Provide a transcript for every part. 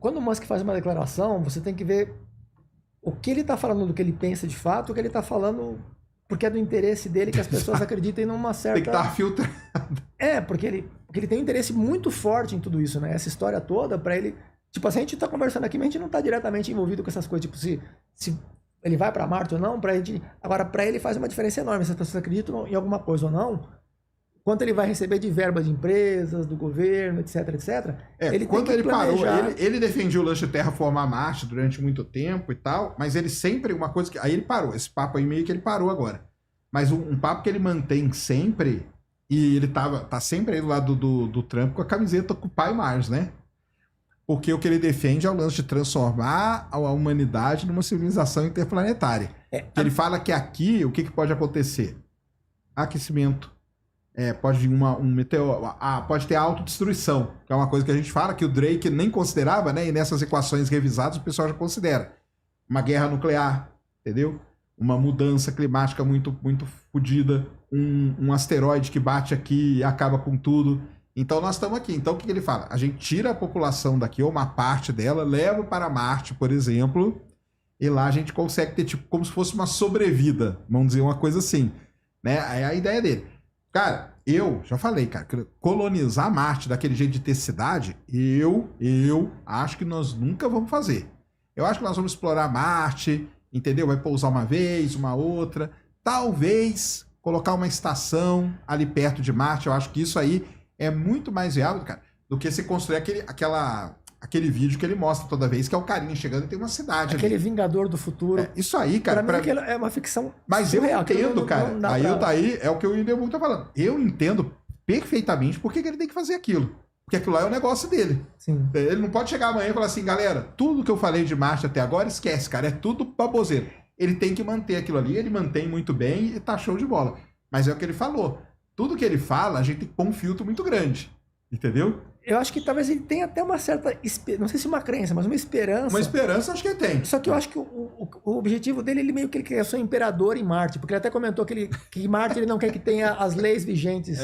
quando o Musk faz uma declaração, você tem que ver o que ele está falando, do que ele pensa de fato, o que ele está falando porque é do interesse dele que as pessoas acreditem numa certa... Tem que estar filtrado. Porque ele tem um interesse muito forte em tudo isso, né? Essa história toda, para ele... Tipo assim, a gente tá conversando aqui, mas a gente não tá diretamente envolvido com essas coisas. Tipo, se ele vai para Marte ou não, pra gente... Agora, para ele faz uma diferença enorme se as pessoas acreditam em alguma coisa ou não. Quanto ele vai receber de verba de empresas, do governo, etc, etc. Ele quando ele planejar... parou, ele defendia o lance de terraformar Marte durante muito tempo e tal, mas ele sempre, uma coisa que... Aí ele parou, esse papo aí meio que ele parou agora. Mas um papo que ele mantém sempre, e ele tá sempre aí do lado do Trump com a camiseta com o pai Mars, né? Porque o que ele defende é o lance de transformar a humanidade numa civilização interplanetária. Ele fala que aqui, o que pode acontecer? Aquecimento. Pode vir um meteoro, pode ter autodestruição, que é uma coisa que a gente fala que o Drake nem considerava, né? E nessas equações revisadas o pessoal já considera. Uma guerra nuclear, entendeu? Uma mudança climática muito, muito fodida, um asteroide que bate aqui e acaba com tudo. Então nós estamos aqui. Então o que ele fala? A gente tira a população daqui, ou uma parte dela, leva para Marte, por exemplo, e lá a gente consegue ter tipo como se fosse uma sobrevida, vamos dizer uma coisa assim, né? É a ideia dele. Cara, eu já falei, cara, colonizar Marte daquele jeito de ter cidade, eu acho que nós nunca vamos fazer. Eu acho que nós vamos explorar Marte, entendeu? Vai pousar uma vez, uma outra, talvez colocar uma estação ali perto de Marte. Eu acho que isso aí é muito mais viável, cara, do que se construir aquele vídeo que ele mostra toda vez, que é o carinha chegando e tem uma cidade aquele ali. Vingador do futuro. Isso aí, cara. Pra mim é uma ficção mas surreal, eu entendo, cara. Aí é o que o William tá falando. Eu entendo perfeitamente por que ele tem que fazer aquilo. Porque aquilo lá é o negócio dele. Sim. Ele não pode chegar amanhã e falar assim, galera, tudo que eu falei de Marte até agora, esquece, cara. É tudo baboseiro. Ele tem que manter aquilo ali, ele mantém muito bem e tá show de bola. Mas é o que ele falou. Tudo que ele fala, a gente tem que pôr um filtro muito grande. Entendeu? Eu acho que talvez ele tenha até uma certa... Não sei se uma crença, mas uma esperança. Uma esperança acho que ele tem. Só que eu acho que o objetivo dele, ele meio que ele quer ser um imperador em Marte. Porque ele até comentou que em Marte ele não quer que tenha as leis vigentes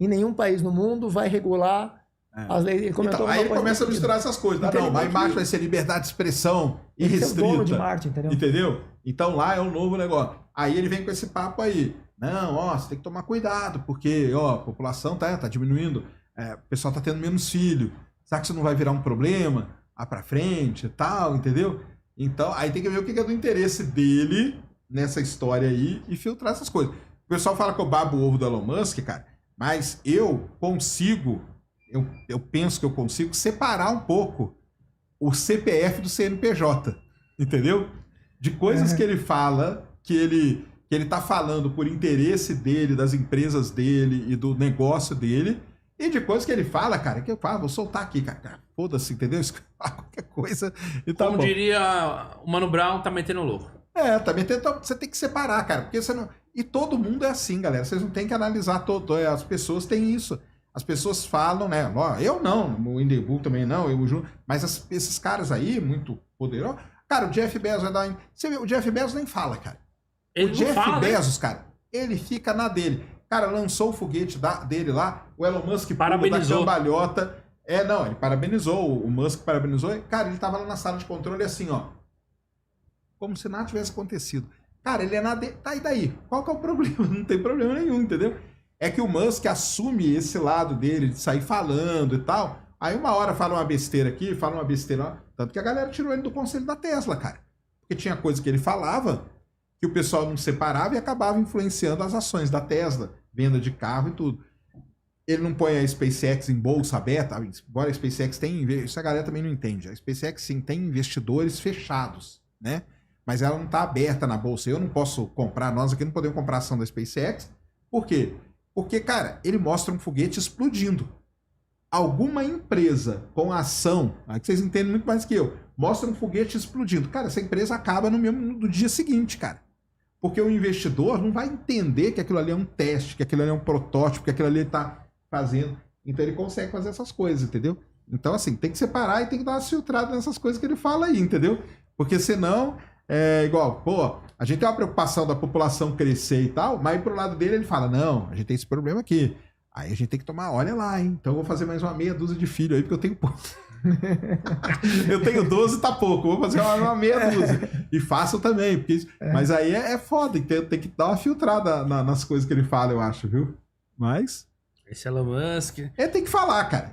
em nenhum país no mundo, vai regular as leis. Ele comentou então, aí ele começa a misturar essas coisas. Não, mas Marte vai ser liberdade de expressão irrestrita. Ele é o dono de Marte, entendeu? Então lá é um novo negócio. Aí ele vem com esse papo aí. Não, você tem que tomar cuidado, porque a população tá diminuindo. O pessoal tá tendo menos filho. Será que isso não vai virar um problema pra frente e tal, entendeu? Então, aí tem que ver o que é do interesse dele nessa história aí e filtrar essas coisas. O pessoal fala que eu babo o ovo do Elon Musk, cara, mas eu penso que eu consigo separar um pouco o CPF do CNPJ, entendeu? De coisas que ele fala, que ele tá falando por interesse dele, das empresas dele e do negócio dele, e de coisas que ele fala, cara, que eu falo, vou soltar aqui, cara. Foda-se, entendeu? Qualquer coisa e tá bom. Como diria o Mano Brown, tá metendo louco. Tá metendo... Então, você tem que separar, cara, porque você não... E todo mundo é assim, galera. Vocês não tem que analisar todo... As pessoas têm isso. As pessoas falam, né? Eu não, o Indebu também não, eu o Júnior. Mas esses caras aí, muito poderosos... Cara, o Jeff Bezos vai dar... Você vê, o Jeff Bezos nem fala, cara. Ele o Jeff fala, Bezos, né? Cara, ele fica na dele. Cara, lançou o foguete dele lá, o Elon Musk parabenizou da cambalhota. Ele parabenizou, o Musk parabenizou. Cara, ele tava lá na sala de controle assim, ó. Como se nada tivesse acontecido. Cara, ele é nada... Tá, e daí? Qual que é o problema? Não tem problema nenhum, entendeu? É que o Musk assume esse lado dele, de sair falando e tal. Aí uma hora fala uma besteira aqui, fala uma besteira lá. Tanto que a galera tirou ele do conselho da Tesla, cara. Porque tinha coisa que ele falava que o pessoal não separava e acabava influenciando as ações da Tesla, venda de carro e tudo. Ele não põe a SpaceX em bolsa aberta, embora a SpaceX tenha... Isso a galera também não entende. A SpaceX, sim, tem investidores fechados, né? Mas ela não está aberta na bolsa. Eu não posso comprar, nós aqui não podemos comprar ação da SpaceX. Por quê? Porque, cara, ele mostra um foguete explodindo. Alguma empresa com ação, que vocês entendem muito mais que eu, mostra um foguete explodindo. Cara, essa empresa acaba no dia seguinte, cara. Porque o investidor não vai entender que aquilo ali é um teste, que aquilo ali é um protótipo, que aquilo ali está fazendo. Então ele consegue fazer essas coisas, entendeu? Então, assim, tem que separar e tem que dar uma filtrada nessas coisas que ele fala aí, entendeu? Porque senão, igual, a gente tem uma preocupação da população crescer e tal, mas aí pro lado dele ele fala, não, a gente tem esse problema aqui. Aí a gente tem que tomar, olha lá, hein? Então eu vou fazer mais uma meia dúzia de filho aí, porque eu tenho pouco. Eu tenho 12, tá pouco. Vou fazer uma meia dúzia. E faço também. Porque... Mas aí é foda. Tem que dar uma filtrada nas coisas que ele fala, eu acho, viu? Mas... Esse Elon Musk... Ele tem que falar, cara.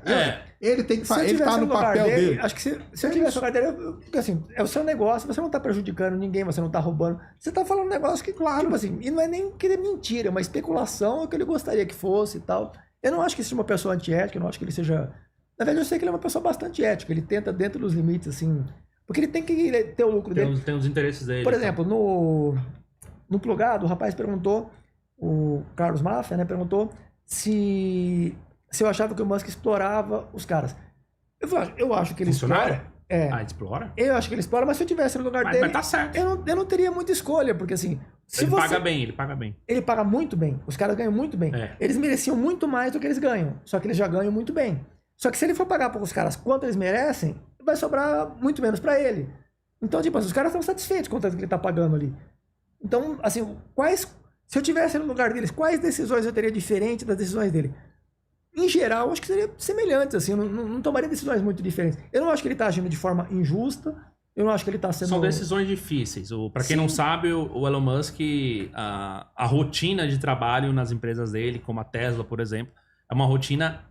Ele tem que falar. Ele tá no papel dele. Acho que se eu tivesse no lugar dele, porque assim, é o seu negócio, você não tá prejudicando ninguém, você não tá roubando. Você tá falando um negócio que, claro, tipo assim, e não é nem querer mentira, é uma especulação, é o que ele gostaria que fosse e tal. Eu não acho que ele seja uma pessoa antiética, eu não acho que ele seja... Na verdade, eu sei que ele é uma pessoa bastante ética, ele tenta dentro dos limites, assim... Porque ele tem que ter o lucro dele. Tem os interesses dele. Por exemplo, no Plugado, o rapaz perguntou, o Carlos Máfia, né, perguntou se eu achava que o Musk explorava os caras. Eu acho que ele Funcionário? explora. Explora? Eu acho que ele explora, mas se eu tivesse no lugar dele... Mas tá certo. Eu não teria muita escolha, porque assim... Ele paga bem, ele paga bem. Ele paga muito bem, os caras ganham muito bem. Eles mereciam muito mais do que eles ganham, só que eles já ganham muito bem. Só que se ele for pagar para os caras quanto eles merecem, vai sobrar muito menos para ele. Então, tipo, os caras estão satisfeitos com o tanto que ele tá pagando ali. Então, assim, se eu tivesse no lugar deles, quais decisões eu teria diferente das decisões dele? Em geral, acho que seria semelhantes, assim, eu não tomaria decisões muito diferentes. Eu não acho que ele tá agindo de forma injusta, eu não acho que ele tá sendo... São decisões difíceis. Para quem não sabe, o Elon Musk, a rotina de trabalho nas empresas dele, como a Tesla, por exemplo, é uma rotina,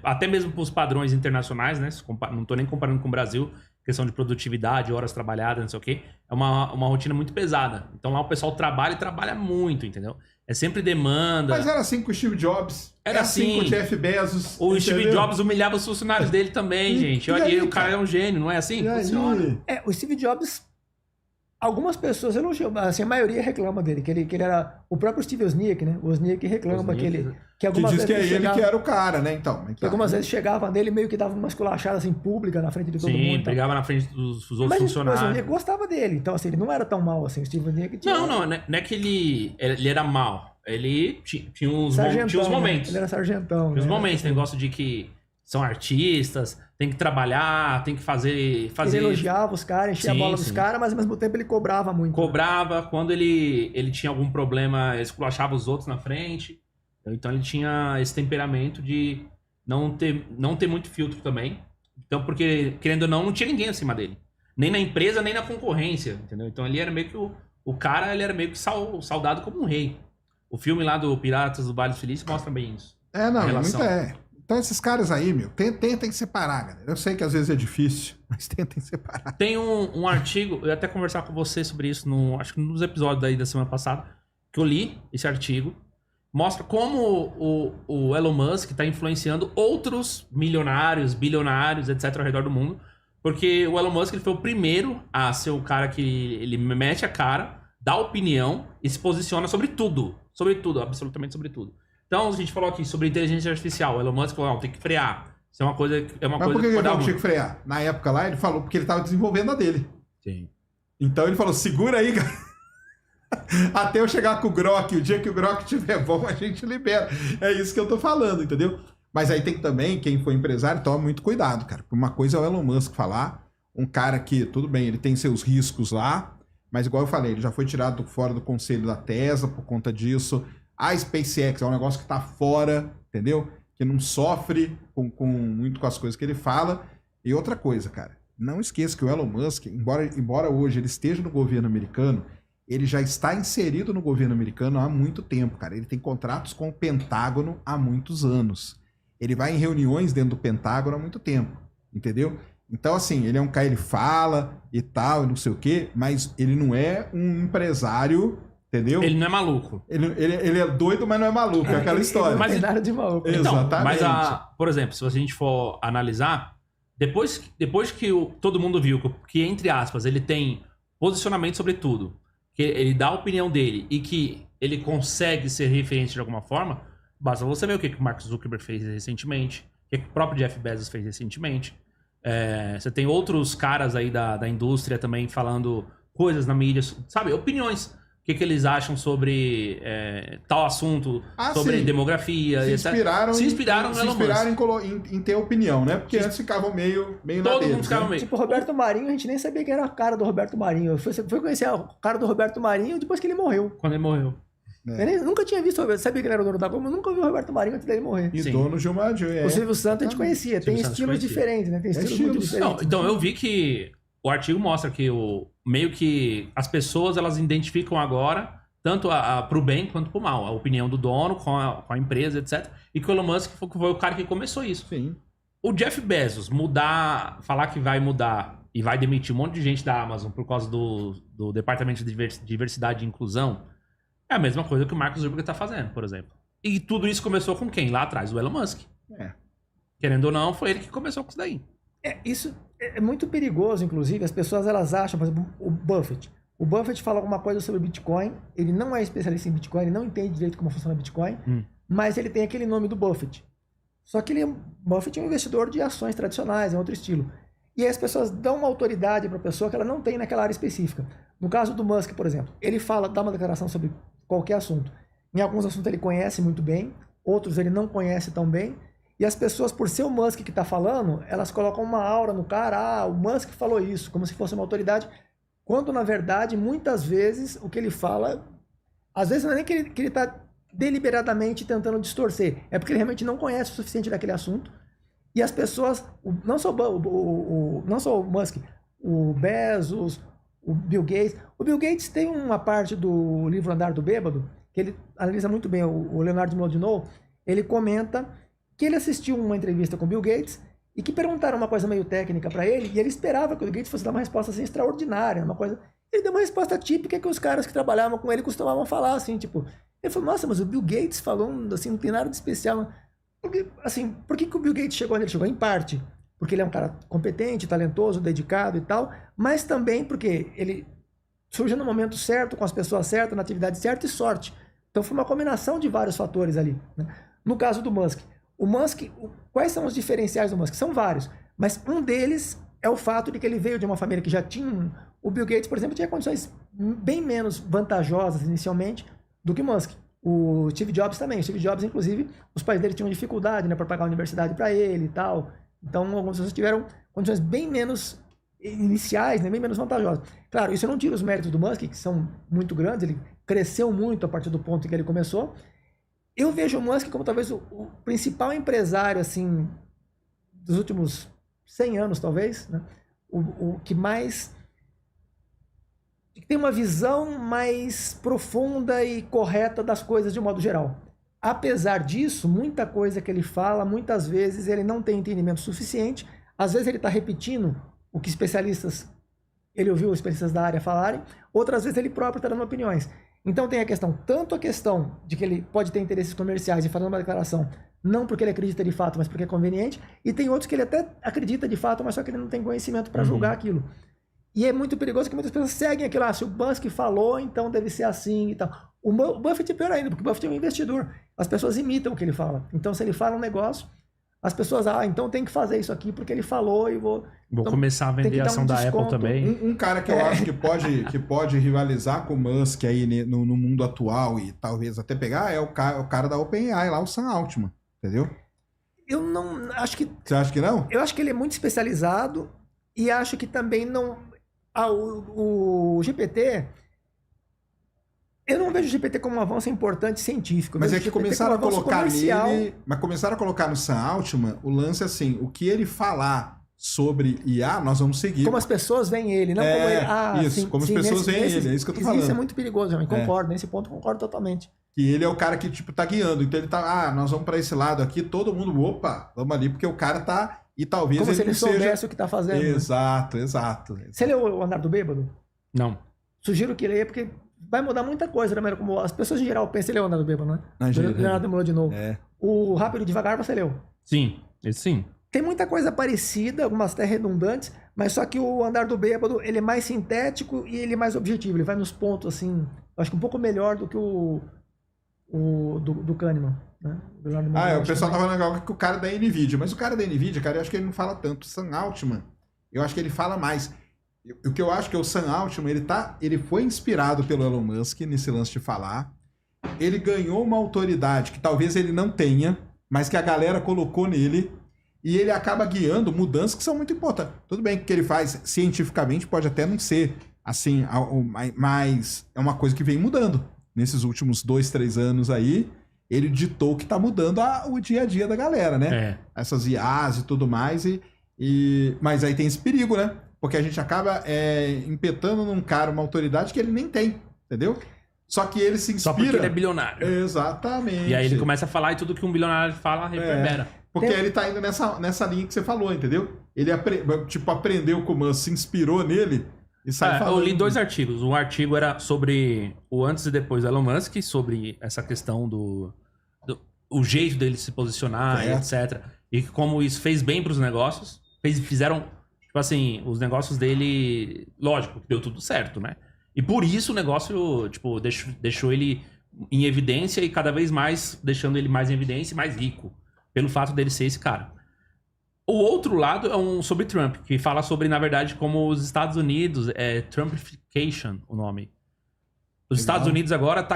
até mesmo para os padrões internacionais, né? Não estou nem comparando com o Brasil, questão de produtividade, horas trabalhadas, não sei o quê. É uma rotina muito pesada. Então lá o pessoal trabalha e trabalha muito, entendeu? É sempre demanda. Mas era assim com o Steve Jobs. Era assim com o Jeff Bezos. O Steve Jobs humilhava os funcionários dele também, gente. O cara é um gênio, não é assim? Funciona. O Steve Jobs, algumas pessoas elogiam, assim, a maioria reclama dele, que ele era o próprio Steve Wozniak, né? O Wozniak reclama que algumas vezes... Que diz que é ele que era o cara, né? Que algumas vezes chegava nele meio que dava uma esculachada assim, pública na frente de todo mundo. Sim, pegava na frente dos outros funcionários. Mas o Wozniak gostava dele, então assim, ele não era tão mal assim, o Steve Wozniak tinha... Não é que ele era mal. Ele tinha uns momentos. Né? Ele era sargentão. Tinha uns momentos, negócio de que são artistas, tem que trabalhar, tem que fazer... Ele elogiava os caras, enchia a bola dos caras, mas ao mesmo tempo ele cobrava muito. Cobrava, quando ele tinha algum problema, ele esculachava os outros na frente. Então ele tinha esse temperamento de não ter muito filtro também. Então, porque, querendo ou não tinha ninguém acima dele. Nem na empresa, nem na concorrência, entendeu? Então ele era meio que o cara, ele era meio que saudado como um rei. O filme lá do Piratas do Vale Felício mostra bem isso. Então esses caras aí, meu, tentem separar, galera. Eu sei que às vezes é difícil, mas tentem separar. Tem um artigo, eu ia até conversar com você sobre isso, acho que nos episódios aí da semana passada, que eu li esse artigo. Mostra como o Elon Musk está influenciando outros milionários, bilionários, etc. ao redor do mundo. Porque o Elon Musk ele foi o primeiro a ser o cara que ele mete a cara, dá opinião e se posiciona sobre tudo. Sobre tudo, absolutamente sobre tudo. Então, a gente falou aqui sobre inteligência artificial. O Elon Musk falou, não, tem que frear. Isso é uma coisa que Mas por que ele não tinha que frear? Na época lá, ele falou porque ele estava desenvolvendo a dele. Sim. Então ele falou, segura aí, cara. Até eu chegar com o Grok, o dia que o Grok estiver bom, a gente libera. É isso que eu tô falando, entendeu? Mas aí tem que também, quem for empresário, toma muito cuidado, cara. Uma coisa é o Elon Musk falar, um cara que, tudo bem, ele tem seus riscos lá, mas igual eu falei, ele já foi tirado fora do conselho da Tesla por conta disso. A SpaceX é um negócio que tá fora, entendeu? Que não sofre muito com as coisas que ele fala. E outra coisa, cara, não esqueça que o Elon Musk, embora hoje ele esteja no governo americano, ele já está inserido no governo americano há muito tempo, cara. Ele tem contratos com o Pentágono há muitos anos. Ele vai em reuniões dentro do Pentágono há muito tempo, entendeu? Então, assim, ele é um cara, ele fala e tal, e não sei o quê, mas ele não é um empresário, entendeu? Ele não é maluco. Ele é doido, mas não é maluco, é aquela história. Não tem nada de maluco. Então, exatamente. Mas, por exemplo, se a gente for analisar, depois que todo mundo viu que, entre aspas, ele tem posicionamento sobre tudo, que ele dá a opinião dele e que ele consegue ser referente de alguma forma, basta você ver o que o Mark Zuckerberg fez recentemente, o que o próprio Jeff Bezos fez recentemente. Você tem outros caras aí da indústria também falando coisas na mídia, sabe? Opiniões. O que eles acham sobre tal assunto, sobre sim. demografia. Se inspiraram em ter opinião, né? Porque antes ficavam meio todo mundo ficava meio. Tipo, o Roberto Marinho, a gente nem sabia que era a cara do Roberto Marinho. Eu fui conhecer o cara do Roberto Marinho depois que ele morreu. Quando ele morreu. Eu nunca tinha visto, sabia que ele era o dono da Globo, mas nunca vi o Roberto Marinho antes dele morrer. E dono de uma... O Silvio Santos a gente conhecia, tem estilos diferentes, né? Tem estilos muito diferentes. Não, então eu vi que o artigo mostra que meio que as pessoas elas identificam agora tanto pro bem quanto pro mal, a opinião do dono com a empresa, etc. E que o Elon Musk foi o cara que começou isso. Sim. O Jeff Bezos falar que vai mudar e vai demitir um monte de gente da Amazon por causa do Departamento de Diversidade e Inclusão, é a mesma coisa que o Mark Zuckerberg tá fazendo, por exemplo. E tudo isso começou com quem? Lá atrás, o Elon Musk. Querendo ou não, foi ele que começou com isso daí. Isso é muito perigoso, inclusive. As pessoas elas acham, por exemplo, o Buffett. O Buffett fala alguma coisa sobre Bitcoin. Ele não é especialista em Bitcoin, ele não entende direito como funciona Bitcoin, mas ele tem aquele nome do Buffett. Só que Buffett é um investidor de ações tradicionais, é outro estilo. E aí as pessoas dão uma autoridade para a pessoa que ela não tem naquela área específica. No caso do Musk, por exemplo, ele dá uma declaração sobre qualquer assunto. Em alguns assuntos ele conhece muito bem, outros ele não conhece tão bem. E as pessoas, por ser o Musk que está falando, elas colocam uma aura no cara, o Musk falou isso, como se fosse uma autoridade, quando na verdade, muitas vezes, o que ele fala, às vezes não é nem que ele está deliberadamente tentando distorcer, é porque ele realmente não conhece o suficiente daquele assunto. E as pessoas, não só o Musk, o Bezos, o Bill Gates. O Bill Gates tem uma parte do livro Andar do Bêbado, que ele analisa muito bem, o Leonardo Mlodinow, ele comenta que ele assistiu uma entrevista com o Bill Gates e que perguntaram uma coisa meio técnica para ele, e ele esperava que o Bill Gates fosse dar uma resposta assim extraordinária, uma coisa... Ele deu uma resposta típica que os caras que trabalhavam com ele costumavam falar, assim, tipo... Ele falou, nossa, mas o Bill Gates falou, assim, não tem nada de especial... Porque, assim, por que o Bill Gates chegou onde ele chegou? Em parte, porque ele é um cara competente, talentoso, dedicado e tal, mas também porque ele surge no momento certo, com as pessoas certas, na atividade certa e sorte. Então foi uma combinação de vários fatores ali, né? No caso do Musk, quais são os diferenciais do Musk? São vários, mas um deles é o fato de que ele veio de uma família que já tinha... O Bill Gates, por exemplo, tinha condições bem menos vantajosas inicialmente do que o Musk. O Steve Jobs também. O Steve Jobs, inclusive, os pais dele tinham dificuldade, né, para pagar a universidade para ele e tal. Então, algumas pessoas tiveram condições bem menos iniciais, né, bem menos vantajosas. Claro, isso não tira os méritos do Musk, que são muito grandes. Ele cresceu muito a partir do ponto em que ele começou. Eu vejo o Musk como talvez o principal empresário, assim, dos últimos 100 anos, talvez, né? O que mais... que tem uma visão mais profunda e correta das coisas de um modo geral. Apesar disso, muita coisa que ele fala, muitas vezes ele não tem entendimento suficiente, às vezes ele está repetindo o que ele ouviu especialistas da área falarem, outras vezes ele próprio está dando opiniões. Então tem tanto a questão de que ele pode ter interesses comerciais e fazer uma declaração, não porque ele acredita de fato, mas porque é conveniente, e tem outros que ele até acredita de fato, mas só que ele não tem conhecimento para julgar aquilo. E é muito perigoso que muitas pessoas seguem aquilo, se o Musk falou, então deve ser assim e tal. O Buffett é pior ainda, porque o Buffett é um investidor. As pessoas imitam o que ele fala. Então, se ele fala um negócio, as pessoas, então tem que fazer isso aqui porque ele falou e vou então, começar a vender a ação da Apple também. Um cara que eu acho que pode rivalizar com o Musk aí no mundo atual e talvez até pegar é o cara da OpenAI lá, o Sam Altman, entendeu? Eu não acho que... Você acha que não? Eu acho que ele é muito especializado e acho que também não... o GPT... Eu não vejo o GPT como um avanço importante científico. Mas é que começaram a colocar nele... Mas começaram a colocar no Sam Altman o lance assim, o que ele falar sobre IA, nós vamos seguir. Como as pessoas veem ele, não como ele... Isso, como as pessoas veem ele, é isso que eu tô falando. Isso é muito perigoso, eu concordo. Nesse ponto eu concordo totalmente. Que ele é o cara que, tipo, tá guiando. Então ele tá, nós vamos pra esse lado aqui, todo mundo, opa, vamos ali, porque o cara tá... E talvez como ele se ele soubesse o que tá fazendo. Exato. Você leu o Andar do Bêbado? Não. Sugiro que leia, porque vai mudar muita coisa, né? Como as pessoas em geral pensam, você leu o Andar do Bêbado, né? Leonardo Mlodinow. O Rápido e Devagar você leu? Sim, esse sim. Tem muita coisa parecida, algumas até redundantes, mas só que o Andar do Bêbado, ele é mais sintético e ele é mais objetivo. Ele vai nos pontos, assim, acho que um pouco melhor do que do Kahneman, né? O pessoal tava legal que o cara da NVIDIA, mas o cara da NVIDIA, cara, eu acho que ele não fala tanto. O Sam Altman, eu acho que ele fala mais. O que eu acho que o Sam Altman, ele foi inspirado pelo Elon Musk nesse lance de falar. Ele ganhou uma autoridade que talvez ele não tenha, mas que a galera colocou nele. E ele acaba guiando mudanças que são muito importantes. Tudo bem que o que ele faz cientificamente pode até não ser assim, mas é uma coisa que vem mudando. nesses últimos 2, 3 anos aí, ele ditou que tá mudando o dia a dia da galera, né? Essas IAs e tudo mais, mas aí tem esse perigo, né? Porque a gente acaba impetando num cara uma autoridade que ele nem tem, entendeu? Só que ele se inspira... Só porque ele é bilionário. Exatamente. E aí ele começa a falar e tudo que um bilionário fala reverbera. Porque ele tá indo nessa linha que você falou, entendeu? Ele aprendeu com o Musk, se inspirou nele e sai falando. Eu li 2 artigos. Um artigo era sobre o antes e depois do Elon Musk, sobre essa questão o jeito dele se posicionar, etc. E como isso fez bem pros negócios. Fizeram, tipo assim, os negócios dele... Lógico, deu tudo certo, né? E por isso o negócio, tipo, deixou ele em evidência e cada vez mais deixando ele mais em evidência e mais rico. Pelo fato dele ser esse cara. O outro lado é sobre Trump, que fala sobre, na verdade, como os Estados Unidos... Trumpification, o nome. Os Estados Unidos agora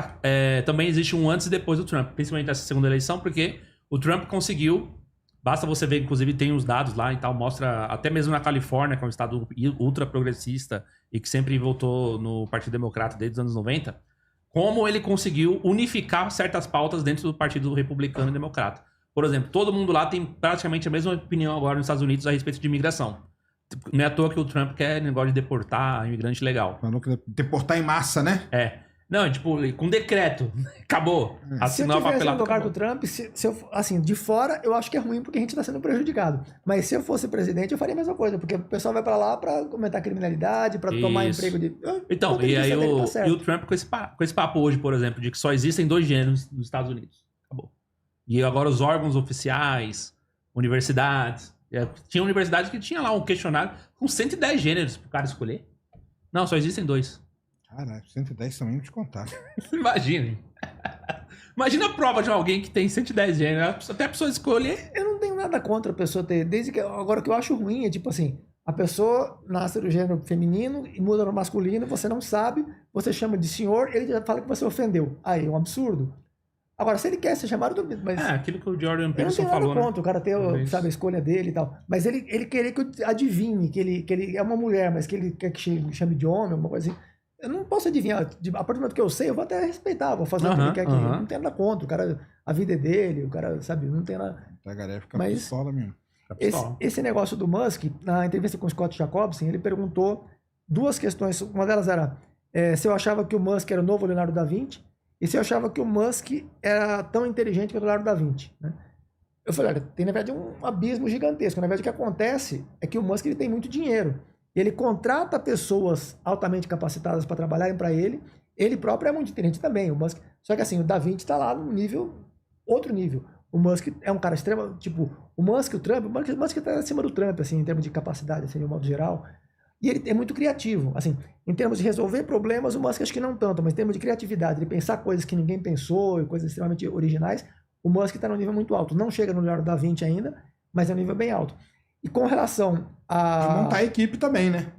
também existe um antes e depois do Trump. Principalmente nessa segunda eleição, porque o Trump conseguiu... Basta você ver, inclusive tem os dados lá e tal, mostra até mesmo na Califórnia, que é um estado ultra progressista e que sempre votou no Partido Democrata desde os anos 90, como ele conseguiu unificar certas pautas dentro do Partido Republicano e Democrata. Por exemplo, todo mundo lá tem praticamente a mesma opinião agora nos Estados Unidos a respeito de imigração. Não é à toa que o Trump quer negócio de deportar imigrante legal. Falou que deportar em massa, né? Não, tipo, com decreto. Acabou. Assinou a papelada. Se eu tivesse no lugar do Trump, assim, de fora, eu acho que é ruim porque a gente tá sendo prejudicado. Mas se eu fosse presidente, eu faria a mesma coisa. Porque o pessoal vai pra lá pra comentar criminalidade, pra tomar emprego de... Então, e aí o Trump com esse papo hoje, por exemplo, de que só existem 2 gêneros nos Estados Unidos. Acabou. E agora os órgãos oficiais, universidades... Tinha universidades que tinha lá um questionário com 110 gêneros pro cara escolher. Não, só existem 2. Caralho, 110 também vou te contar. Imagine. Imagina a prova de alguém que tem 110 gêneros. Até a pessoa escolher. Eu não tenho nada contra a pessoa ter... Agora, o que eu acho ruim é, tipo assim, a pessoa nasce do gênero feminino e muda no masculino, você não sabe, você chama de senhor, ele já fala que você ofendeu. Aí, é um absurdo. Agora, se ele quer ser chamado... Mas aquilo que o Jordan Peterson falou, Eu não tenho nada contra o cara ter, sabe, a escolha dele e tal. Mas ele querer que eu adivinhe que ele é uma mulher, mas que ele quer que chame de homem, alguma coisa assim. Eu não posso adivinhar. A partir do momento que eu sei, eu vou até respeitar, vou fazer o que ele quer. Eu não tenho nada contra. O cara, a vida é dele, o cara, sabe, não tem nada... A galera fica pistola mesmo. Esse negócio do Musk, na entrevista com o Scott Jacobson, ele perguntou 2 questões. Uma delas era se eu achava que o Musk era o novo Leonardo da Vinci e se eu achava que o Musk era tão inteligente quanto o Leonardo da Vinci, né? Eu falei, olha, tem na verdade um abismo gigantesco. Na verdade, o que acontece é que o Musk ele tem muito dinheiro. Ele contrata pessoas altamente capacitadas para trabalharem para ele. Ele próprio é muito inteligente também, o Musk. Só que assim, o Da Vinci está lá num nível, outro nível. O Musk é um cara extremo, tipo, o Musk e o Trump, o Musk está acima do Trump, assim, em termos de capacidade, assim, de um modo geral. E ele é muito criativo, assim, em termos de resolver problemas, o Musk acho que não tanto, mas em termos de criatividade, de pensar coisas que ninguém pensou e coisas extremamente originais, o Musk está num nível muito alto. Não chega no Leonardo da Vinci ainda, mas é um nível bem alto. E com relação a... E montar a equipe também, né?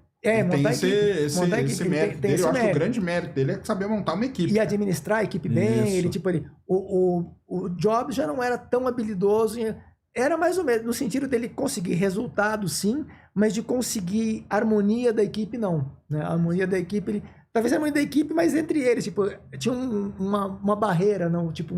Montar esse mérito dele. Eu acho que o grande mérito dele é saber montar uma equipe. E administrar a equipe bem. Ele, tipo, o Jobs já não era tão habilidoso. Era mais ou menos, no sentido dele conseguir resultado, sim, mas de conseguir harmonia da equipe, não. Né? A harmonia da equipe, talvez a harmonia da equipe, mas entre eles, tipo, tinha uma barreira, não, tipo,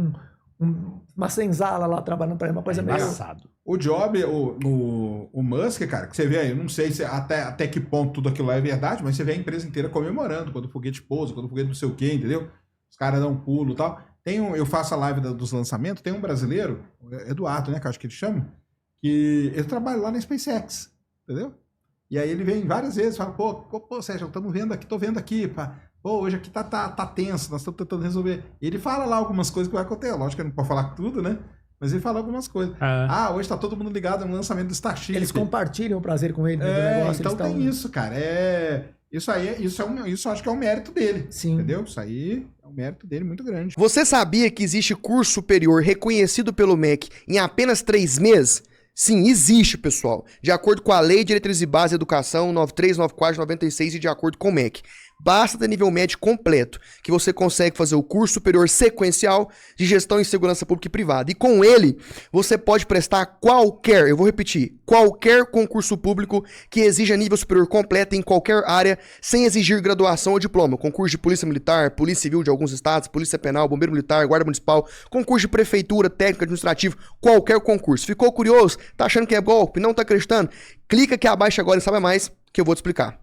uma senzala lá trabalhando para ele, uma coisa meio... Engraçado. O Job, o Musk, cara, que você vê aí, eu não sei se até que ponto tudo aquilo lá é verdade, mas você vê a empresa inteira comemorando quando o foguete pousa, quando o foguete não sei o quê, entendeu? Os caras dão um pulo e tal. Eu faço a live dos lançamentos, tem um brasileiro, Eduardo, né, que eu acho que ele chama, que ele trabalha lá na SpaceX, entendeu? E aí ele vem várias vezes, fala, pô, Sérgio, estamos vendo aqui, tô vendo aqui, pá. Pô, hoje aqui tá tenso, nós estamos tentando resolver. E ele fala lá algumas coisas que vai acontecer, lógico que ele não pode falar tudo, né? Mas ele fala algumas coisas. Hoje tá todo mundo ligado no lançamento do Starship. Eles compartilham o prazer com ele do negócio. Então tem isso, cara. Isso eu acho que é um mérito dele. Sim. Entendeu? Isso aí é um mérito dele muito grande. Você sabia que existe curso superior reconhecido pelo MEC em apenas 3 meses? Sim, existe, pessoal. De acordo com a Lei de Diretrizes e Bases de Educação 9394/96 e de acordo com o MEC. Basta ter nível médio completo, que você consegue fazer o curso superior sequencial de gestão em segurança pública e privada. E com ele, você pode prestar qualquer, eu vou repetir, qualquer concurso público que exija nível superior completo em qualquer área, sem exigir graduação ou diploma. Concurso de polícia militar, polícia civil de alguns estados, polícia penal, bombeiro militar, guarda municipal, concurso de prefeitura, técnico, administrativo, qualquer concurso. Ficou curioso? Tá achando que é golpe? Não tá acreditando? Clica aqui abaixo agora e sabe mais que eu vou te explicar.